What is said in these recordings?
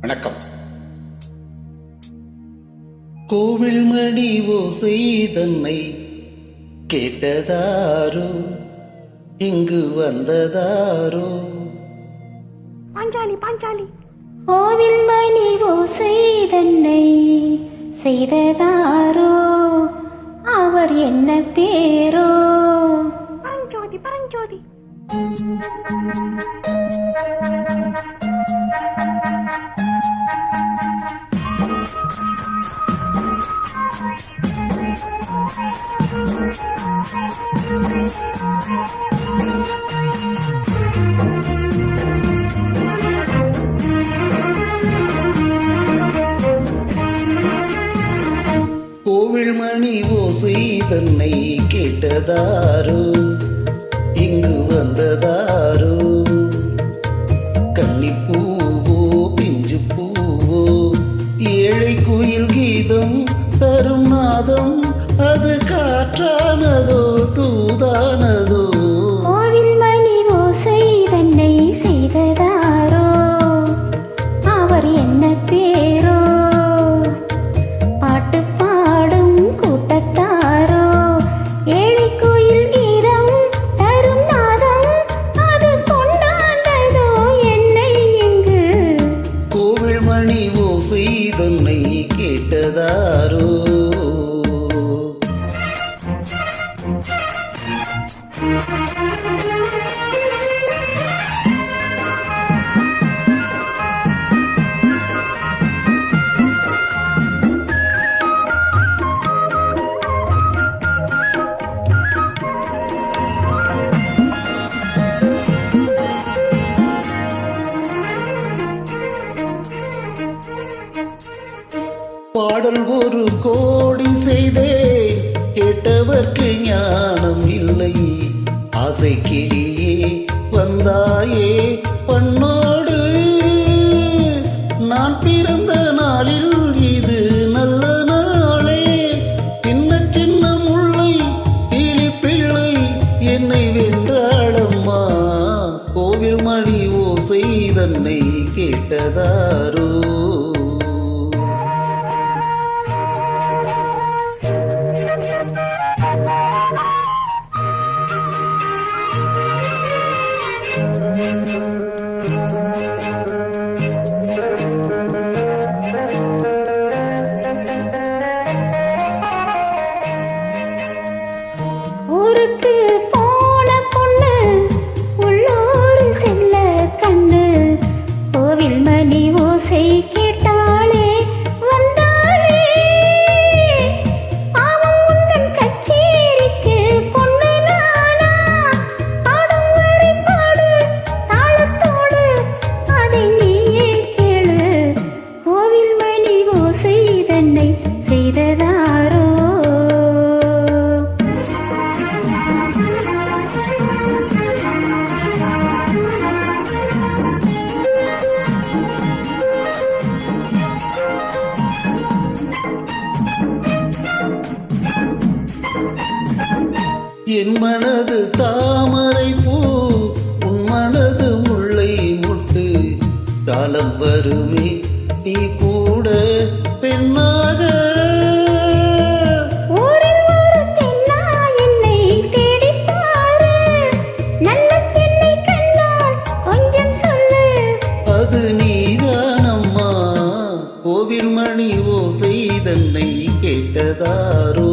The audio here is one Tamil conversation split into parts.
வணக்கம். கோவில் மணி ஓசை தன்னை கேட்டதாரோ, இங்கு வந்ததாரோ? பாஞ்சாலி பாஞ்சாலி. கோவில் மணி ஓசை தன்னை செய்ததாரோ, அவர் என்ன பேரோ? பரஞ்சோதி பரஞ்சோதி. கோவில் மணி ஓசை தன்னை கேட்டதாரோ, இங்கு வந்ததாரோ? கன்னிப்பூவோ பிஞ்சு பூவோ, ஏழை குயில் கீதம் தரும் நாதம், அது காற்றானதோ தூதானதோ? கோவில் மணி ஓசை தன்னை செய்ததாரோ, அவர் என்ன பேரோ? பாட்டு பாடும் கூட்டத்தாரோ, ஏழை கோயில் கீதம் தரும் நாதம், அது கொண்டாண்டதோ என்னை இங்கு? கோவில் மணி ஓசை தன்னை கேட்டதாரோ? பாடல் ஒரு கோடி செய்தே, கேட்டவர்க்கு ஞானம் இல்லை. ஆசை கிளியே வந்தாயே பண்ணோடு, நான் பிறந்த நாளில் இது நல்ல நாளே. சின்ன சின்ன முல்லை கிளி பிள்ளை என்னை வென்றாடம்மா, கோவில் மணி ஓசை தன்னை கேட்டதாரோ? ஊருக்கு போன பொண்ணு, உள்ளூர் செல்ல கண்ணு, கோவில் மணி ஓசை கேட்டாளே வந்தாளே. பாவம் உந்தன் கச்சேரிக்கு பொண்ணு நானா? பாடும் வரை பாடு தாளத்தோடு, அதை நீயே கேளு. கோவில் மணி ஓசை தன்னை செய்ததாரோ? என் மனது தாமரை பூ, உன் மனது முல்லை முட்டு. காலம் வருமே நீ கூட பெண்ணாக. ஊரில் ஒரு பெண்ணா என்னை தேடிப் பாரு, நல்ல பெண்ணை கண்டால் கொஞ்சம் சொல்லு. அது நீதானம்மா, கோவில் மணி ஓசை தன்னை கேட்டதாரோ,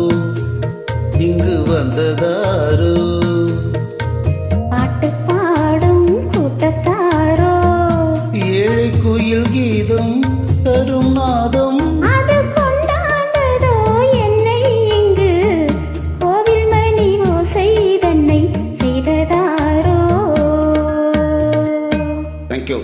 இங்கு வந்ததாரோ? பாட்டு பாடும் கூட்டத்தாரோ, ஏழை குயில் கீதம் தரும் நாதம், அது கொண்டாண்டதோ என்னை இங்கு? கோவில் மணி ஓசை தன்னை செய்ததாரோ? தேங்க்யூ.